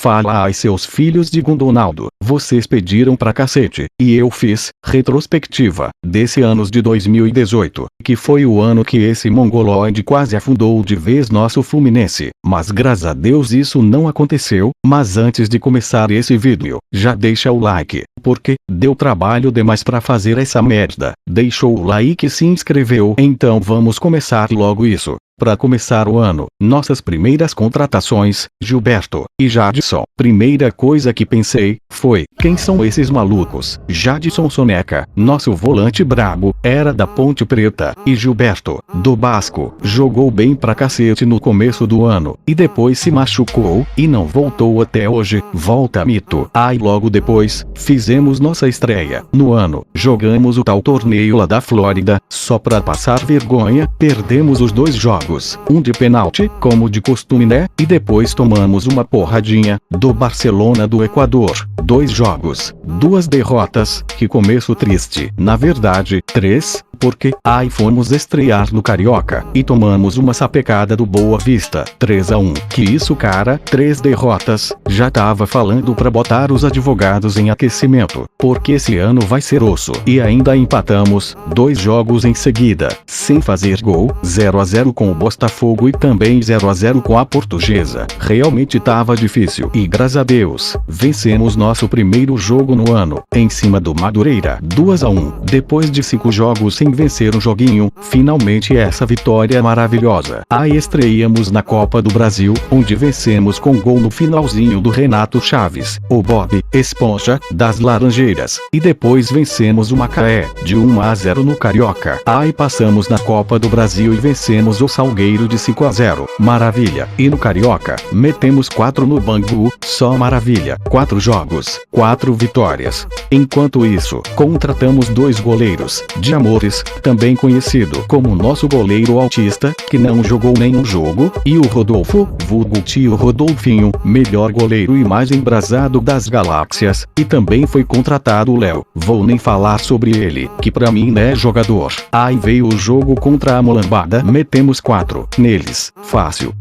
Fala ai seus filhos de Gundonaldo, vocês pediram pra cacete, e eu fiz, retrospectiva, desse anos de 2018, que foi o ano que esse mongoloide quase afundou de vez nosso Fluminense, mas graças a Deus isso não aconteceu. Mas antes de começar esse vídeo, já deixa o like, porque deu trabalho demais pra fazer essa merda. Deixou o like e se inscreveu, então vamos começar logo isso. Para começar o ano, nossas primeiras contratações, Gilberto e Jadson. Primeira coisa que pensei, foi, quem são esses malucos? Jadson Soneca, nosso volante brabo, era da Ponte Preta, e Gilberto, do Basco, jogou bem pra cacete no começo do ano, e depois se machucou, e não voltou até hoje, volta mito. Aí logo depois, fizemos nossa estreia, no ano, jogamos o tal torneio lá da Flórida, só pra passar vergonha, perdemos os 2 jogos. Um de pênalti, como de costume né? E depois tomamos uma porradinha, do Barcelona do Equador. 2 jogos, 2 derrotas, que começo triste. Na verdade, 3, porque, aí fomos estrear no Carioca, e tomamos uma sapecada do Boa Vista, 3-1. Que isso cara, 3 derrotas, já tava falando pra botar os advogados em aquecimento, porque esse ano vai ser osso. E ainda empatamos, 2 jogos em seguida, sem fazer gol, 0-0 com o Botafogo e também 0-0 com a Portuguesa. Realmente tava difícil, e graças a Deus, vencemos nosso primeiro jogo no ano, em cima do Madureira, 2-1. Depois de 5 jogos sem vencer um joguinho, finalmente essa vitória maravilhosa. Aí estreamos na Copa do Brasil, onde vencemos com gol no finalzinho do Renato Chaves, o Bob Esponja, das Laranjeiras, e depois vencemos o Macaé, de 1-0 no Carioca. Aí passamos na Copa do Brasil e vencemos o Salgueiro de 5-0, maravilha, e no Carioca, metemos 4 no Bangu, só maravilha, 4 jogos, 4 vitórias. Enquanto isso, contratamos 2 goleiros, de Amores, também conhecido como nosso goleiro autista, que não jogou nenhum jogo, e o Rodolfo, vulgo tio Rodolfinho, melhor goleiro e mais embrasado das galáxias, e também foi contratado o Léo, vou nem falar sobre ele, que pra mim não é jogador. Aí veio o jogo contra a Mulambada, metemos 4 neles, fácil,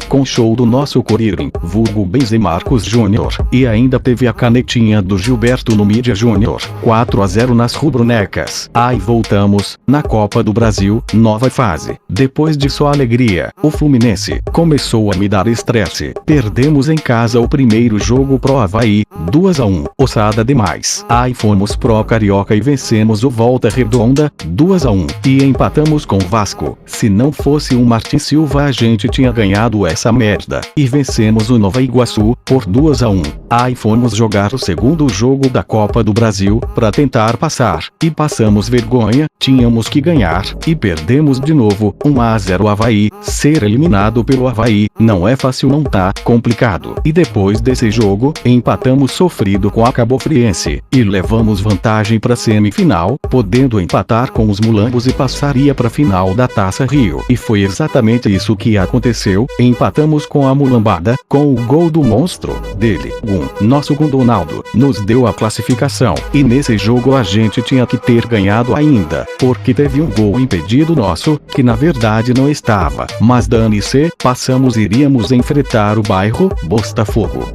com show do nosso Coririm, vulgo Benzemarcos Júnior, e ainda teve a canetinha do Gilberto no Mídia Júnior, 4-0 nas rubro-necas. Aí voltamos, na Copa do Brasil, nova fase. Depois de só alegria, o Fluminense começou a me dar estresse. Perdemos em casa o primeiro jogo pro Avaí, 2-1, ossada demais. Aí fomos pro Carioca e vencemos o Volta Redonda, 2-1, e empatamos com o Vasco. Se não fosse o Martin Silva a gente tinha ganhado essa merda. E vencemos o Nova Iguaçu, por 2-1. Aí fomos jogar o segundo jogo da Copa do Brasil, pra tentar passar, e passamos vergonha, tínhamos que ganhar, e perdemos de novo, 1-0 Avaí. Ser eliminado pelo Avaí, não é fácil não tá, complicado. E depois desse jogo, empatamos sofrido com a Cabofriense, e levamos vantagem pra semifinal, podendo empatar com os mulambos e passaria pra final da Taça Rio. E foi exatamente isso que aconteceu, empatamos com a Mulambada, com o gol do monstro, dele, nosso Gundonaldo, nos deu a classificação, e nesse jogo a gente tinha que ter ganhado ainda, porque teve um gol impedido nosso, que na verdade não estava, mas dane-se, passamos e iríamos enfrentar o bairro Botafogo.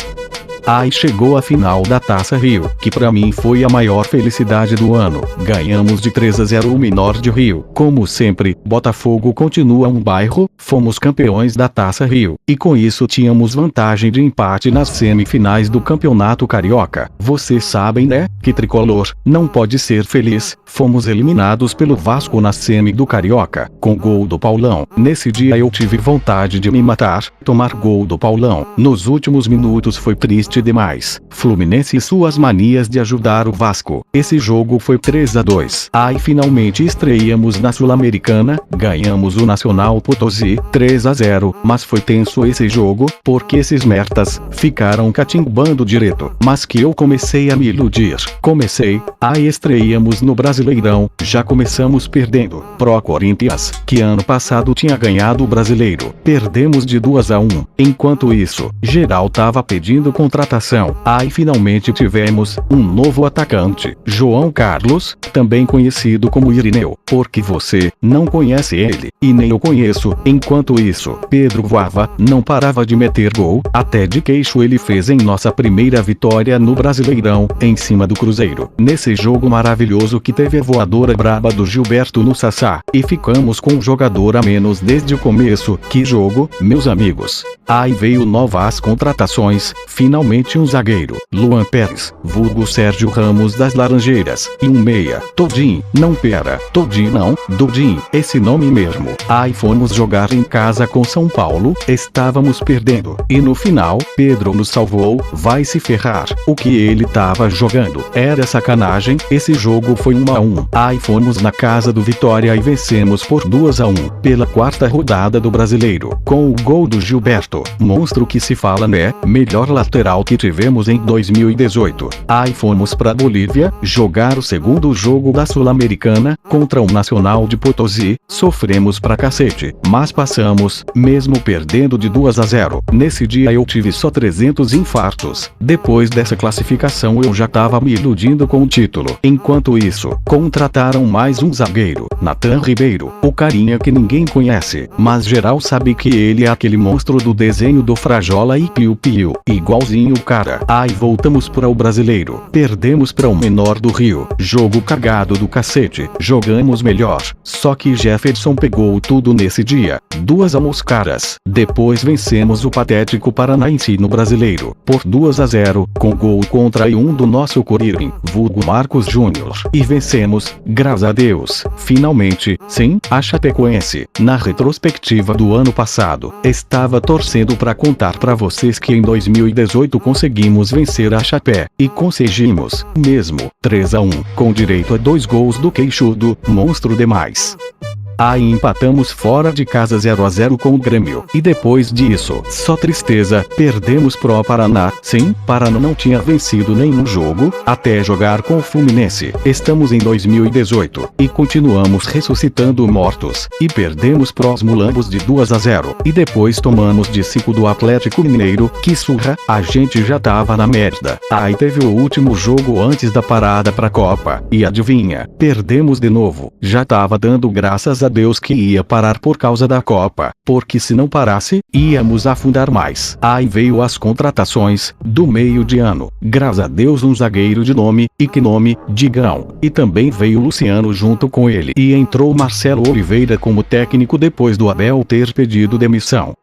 Aí chegou a final da Taça Rio, que pra mim foi a maior felicidade do ano. Ganhamos de 3-0 o Menor de Rio. Como sempre, Botafogo continua um bairro, fomos campeões da Taça Rio, e com isso tínhamos vantagem de empate nas semifinais do Campeonato Carioca. Vocês sabem né, que tricolor não pode ser feliz. Fomos eliminados pelo Vasco na semi do Carioca, com gol do Paulão. Nesse dia eu tive vontade de me matar, tomar gol do Paulão. Nos últimos minutos foi triste demais. Fluminense e suas manias de ajudar o Vasco. Esse jogo foi 3-2. Aí finalmente estreamos na Sul-Americana, ganhamos o Nacional Potosí, 3-0, mas foi tenso esse jogo, porque esses merdas ficaram catimbando direto. Mas que eu comecei a me iludir. Aí estreamos no Brasileirão, já começamos perdendo pro Corinthians, que ano passado tinha ganhado o Brasileiro. Perdemos de 2-1. Enquanto isso, geral tava pedindo contra contratação. Aí finalmente tivemos um novo atacante, João Carlos, também conhecido como Irineu, porque você não conhece ele, e nem eu conheço. Enquanto isso, Pedro voava, não parava de meter gol, até de queixo ele fez em nossa primeira vitória no Brasileirão, em cima do Cruzeiro. Nesse jogo maravilhoso que teve a voadora braba do Gilberto no Sassá, e ficamos com um jogador a menos desde o começo. Que jogo, meus amigos. Aí veio novas contratações, finalmente um zagueiro, Luan Pérez, vulgo Sérgio Ramos das Laranjeiras, e um meia, Todinho, não pera, Todinho não, Dodinho, esse nome mesmo. Aí fomos jogar em casa com São Paulo, estávamos perdendo, e no final, Pedro nos salvou. Vai se ferrar, o que ele tava jogando era sacanagem. Esse jogo foi 1-1, aí fomos na casa do Vitória e vencemos por 2-1, pela quarta rodada do Brasileiro, com o gol do Gilberto, monstro que se fala né, melhor lateral que tivemos em 2018. Aí fomos pra Bolívia, jogar o segundo jogo da Sul-Americana, contra o Nacional de Potosí, sofremos pra cacete, mas passamos, mesmo perdendo de 2-0. Nesse dia eu tive só 300 infartos. Depois dessa classificação eu já tava me iludindo com o título. Enquanto isso, contrataram mais um zagueiro, Nathan Ribeiro, o carinha que ninguém conhece, mas geral sabe que ele é aquele monstro do desenho do Frajola e Piu Piu, igualzinho o cara. Aí voltamos para o Brasileiro, perdemos para o menor do Rio, jogo cagado do cacete, jogamos melhor, só que Jefferson pegou tudo nesse dia, 2-1 os caras. Depois vencemos o patético Paranaense no Brasileiro, por 2-0, com gol contra e um do nosso Coririm, vulgo Marcos Júnior, e vencemos, graças a Deus, finalmente, sim, a Chapecoense. Na retrospectiva do ano passado, estava torcendo para contar para vocês que em 2018 conseguimos vencer a Chapé, e conseguimos, mesmo, 3-1, com direito a 2 gols do queixudo, monstro demais. Aí empatamos fora de casa 0-0 com o Grêmio, e depois disso, só tristeza, perdemos pro Paraná. Sim, Paraná não tinha vencido nenhum jogo, até jogar com o Fluminense. Estamos em 2018, e continuamos ressuscitando mortos, e perdemos pros Mulambos de 2-0, e depois tomamos de 5 do Atlético Mineiro. Que surra, a gente já tava na merda. Aí teve o último jogo antes da parada pra Copa, e adivinha, perdemos de novo. Já tava dando graças a Deus que ia parar por causa da Copa, porque se não parasse, íamos afundar mais. Aí veio as contratações, do meio de ano, graças a Deus um zagueiro de nome, e que nome, Digão, e também veio Luciano junto com ele, e entrou Marcelo Oliveira como técnico depois do Abel ter pedido demissão.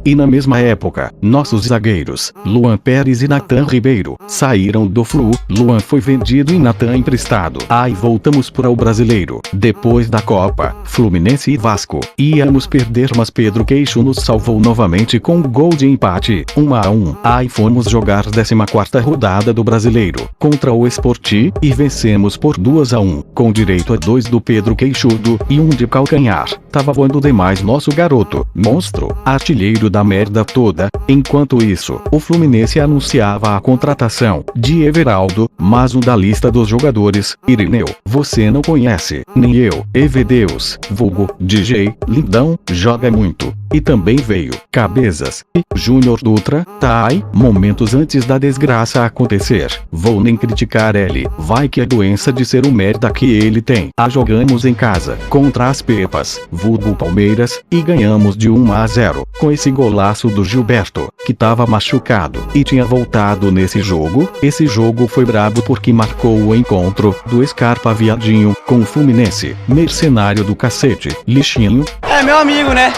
E na mesma época, nossos zagueiros, Luan Pérez e Nathan Ribeiro, saíram do Flu. Luan foi vendido e Nathan emprestado. Aí voltamos para o Brasileiro, depois da Copa, Fluminense e Vasco. Íamos perder mas Pedro Queixo nos salvou novamente com um gol de empate, 1-1. Aí fomos jogar 14ª rodada do Brasileiro, contra o Sporting, e vencemos por 2-1, com direito a 2 do Pedro Queixudo, e 1 de calcanhar. Tava voando demais nosso garoto, monstro, artilheiro da merda toda. Enquanto isso, o Fluminense anunciava a contratação de Everaldo, mas um da lista dos jogadores, Irineu, você não conhece, nem eu, Evedeus, vulgo, DJ, lindão, joga muito. E também veio, Cabezas, e Júnior Dutra, Tai, momentos antes da desgraça acontecer. Vou nem criticar ele, vai que é doença de ser um merda que ele tem. Jogamos em casa, contra as Pepas, vulgo Palmeiras, e ganhamos de 1-0, com esse golaço do Gilberto, que tava machucado, e tinha voltado nesse jogo. Esse jogo foi brabo porque marcou o encontro do Scarpa Viadinho, com o Fluminense, mercenário do cacete, lixinho. É meu amigo, né?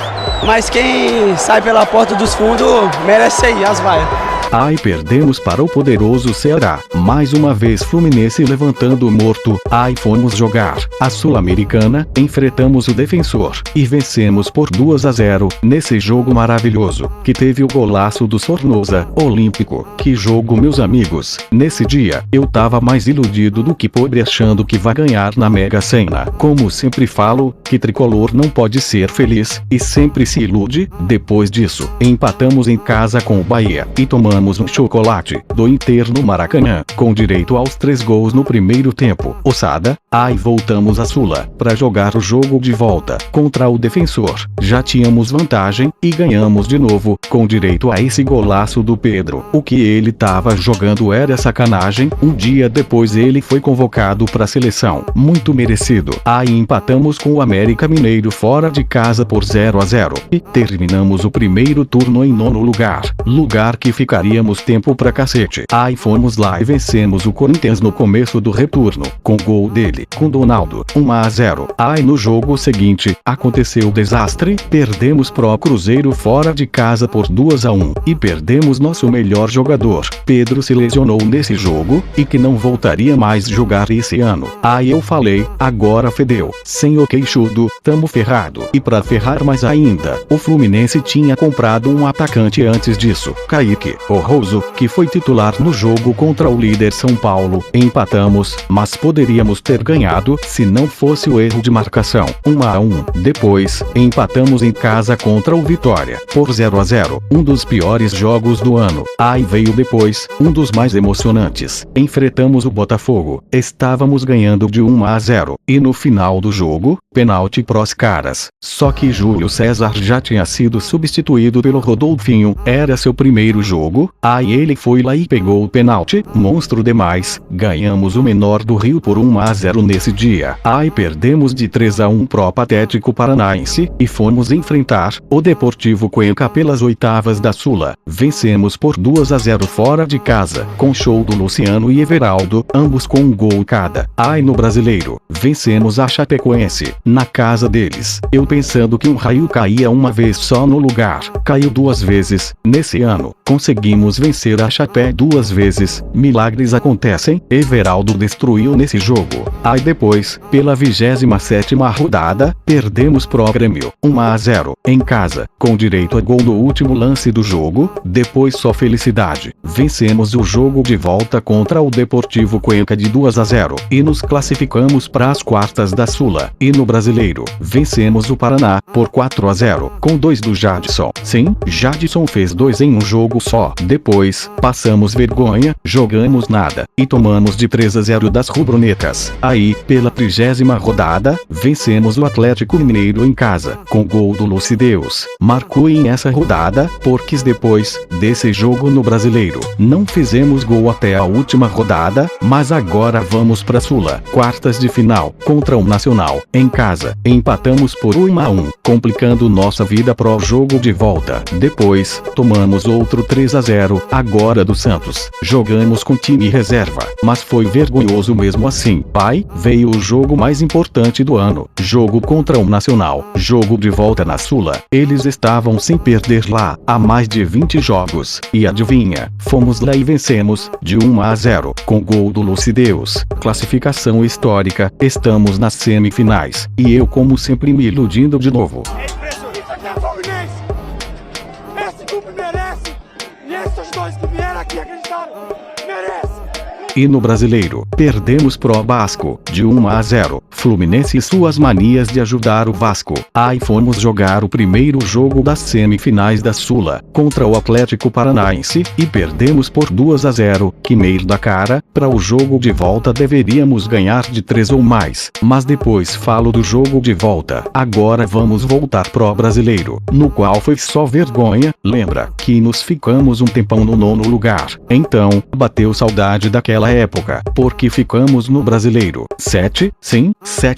Mas quem sai pela porta dos fundos merece aí as vaias. Aí perdemos para o poderoso Ceará, mais uma vez Fluminense levantando o morto. Aí fomos jogar a Sul-Americana, enfrentamos o Defensor, e vencemos por 2-0, nesse jogo maravilhoso, que teve o golaço do Sornosa, olímpico. Que jogo meus amigos, nesse dia, eu tava mais iludido do que pobre achando que vai ganhar na Mega Sena. Como sempre falo, que tricolor não pode ser feliz, e sempre se ilude. Depois disso, empatamos em casa com o Bahia, e tomamos tomamos um chocolate do Inter no Maracanã, com direito aos 3 gols no primeiro tempo. Ossada, aí voltamos a Sula, pra jogar o jogo de volta, contra o Defensor. Já tínhamos vantagem, e ganhamos de novo, com direito a esse golaço do Pedro. O que ele tava jogando era sacanagem. Um dia depois ele foi convocado pra seleção, muito merecido. Aí empatamos com o América Mineiro fora de casa por 0-0, e terminamos o primeiro turno em 9º lugar que ficaríamos tempo pra cacete. Aí fomos lá e vencemos o Corinthians no começo do retorno, com gol dele, com Donaldo, 1-0. Aí no jogo seguinte, aconteceu o desastre, perdemos pro Cruzeiro fora de casa por 2-1, e perdemos nosso melhor jogador. Pedro se lesionou nesse jogo, e que não voltaria mais jogar esse ano. Aí eu falei, agora fedeu, sem o queixudo, tamo ferrado. E pra ferrar mais ainda, o Fluminense tinha comprado um atacante antes disso, Kaique, o Roso, que foi titular no jogo contra o líder São Paulo. Empatamos, mas poderíamos ter ganhado, se não fosse o erro de marcação, 1-1. Depois, empatamos em casa contra o Vitória, por 0-0, um dos piores jogos do ano. Aí veio depois, um dos mais emocionantes. Enfrentamos o Botafogo, estávamos ganhando de 1-0, e no final do jogo, pênalti pros caras. Só que Júlio César já tinha sido substituído pelo Rodolfinho, era seu primeiro jogo. Aí ele foi lá e pegou o pênalti, monstro demais. Ganhamos o menor do Rio por 1-0 nesse dia. Aí perdemos de 3-1 pro Patético Paranaense, e fomos enfrentar o Deportivo Cuenca pelas oitavas da Sula. Vencemos por 2-0 fora de casa, com show do Luciano e Everaldo, ambos com um gol cada. Aí no Brasileiro, vencemos a Chapecoense, na casa deles. Eu pensando que um raio caía uma vez só no lugar, caiu 2 vezes. Nesse ano, conseguimos vencer a Chape 2 vezes, milagres acontecem. Everaldo destruiu nesse jogo. Aí depois, pela 27ª rodada, perdemos pro Grêmio, 1-0, em casa, com direito a gol no último lance do jogo. Depois só felicidade. Vencemos o jogo de volta contra o Deportivo Cuenca de 2-0, e nos classificamos para as quartas da Sula. E no Brasileiro, vencemos o Paraná, por 4-0, com 2 do Jadson. Sim, Jadson fez 2 em um jogo só. Depois, passamos vergonha, jogamos nada, e tomamos de 3-0 das rubro-negras. Aí, pela 30ª rodada, vencemos o Atlético Mineiro em casa, com gol do Lucideus. Marcou em essa rodada, porque depois desse jogo no Brasileiro, não fizemos gol até a última rodada, mas agora vamos pra Sula, quartas de final, contra o Nacional, em casa. Empatamos por 1-1, complicando nossa vida pro jogo de volta. Depois, tomamos outro 3-0, agora do Santos. Jogamos com time reserva, mas foi vergonhoso mesmo assim. Pai, veio o jogo mais importante do ano, jogo contra o Nacional, jogo de volta na Sula. Eles estavam sem perder lá, há mais de 20 jogos, e adivinha, fomos lá e vencemos, de 1-0, com gol do Lucideus. Classificação histórica, estamos nas semifinais, e eu como sempre me iludindo de novo. É impressionante, isso aqui é Fluminense! Esse clube merece! E esses 2 que vieram aqui acreditaram, merece! E no Brasileiro, perdemos pro Vasco, de 1-0, Fluminense e suas manias de ajudar o Vasco. Aí fomos jogar o primeiro jogo das semifinais da Sula, contra o Atlético Paranaense, e perdemos por 2-0, que merda cara. Para o jogo de volta deveríamos ganhar de 3 ou mais, mas depois falo do jogo de volta. Agora vamos voltar pro Brasileiro, no qual foi só vergonha. Lembra que nos ficamos um tempão no 9º lugar, então, bateu saudade daquela época, porque ficamos no Brasileiro 7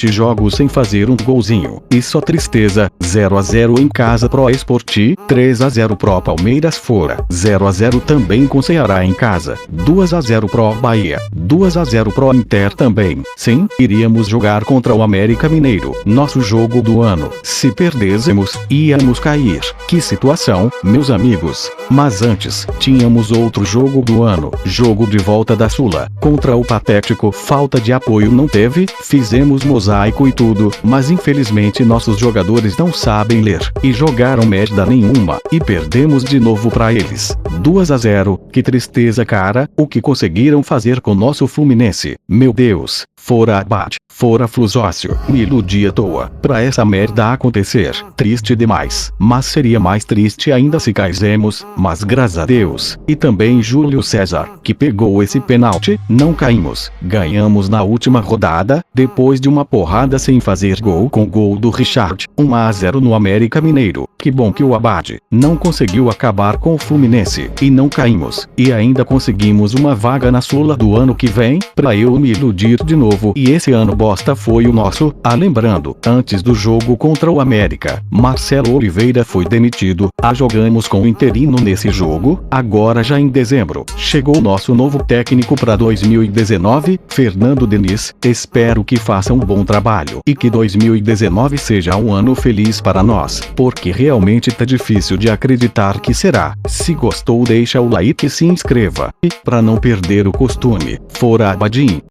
jogos sem fazer um golzinho, e só tristeza. 0-0 em casa pro Esporte, 3-0 pro Palmeiras fora, 0-0 também com Ceará em casa, 2-0 pro Bahia, 2-0 pro Inter também. Sim, iríamos jogar contra o América Mineiro, nosso jogo do ano. Se perdêssemos, íamos cair. Que situação, meus amigos. Mas antes, tínhamos outro jogo do ano, jogo de volta da Sula, contra o Patético. Falta de apoio não teve, fizemos mosaico e tudo, mas infelizmente nossos jogadores não sabem ler, e jogaram merda nenhuma, e perdemos de novo pra eles. 2-0, que tristeza cara, o que conseguiram fazer com nosso Fluminense. Meu Deus, fora Abad, fora Flusócio, me iludi à toa, pra essa merda acontecer, triste demais, mas seria mais triste ainda se caíssemos, mas graças a Deus, e também Júlio César, que pegou esse pênalti, não caímos, ganhamos na última rodada, depois de uma porrada sem fazer gol com gol do Richard, 1-0 no América Mineiro, que bom que o Abad não conseguiu acabar com o Fluminense, e não caímos, e ainda conseguimos uma vaga na Sula do ano que vem, pra eu me iludir de novo, e esse ano bosta foi o nosso. Lembrando, antes do jogo contra o América, Marcelo Oliveira foi demitido, jogamos com o interino nesse jogo, agora já em dezembro, chegou nosso novo técnico para 2019, Fernando Diniz, espero que faça um bom trabalho, e que 2019 seja um ano feliz para nós, porque realmente tá difícil de acreditar que será. Se gostou deixa o like e se inscreva, e, para não perder o costume, fora Abadim.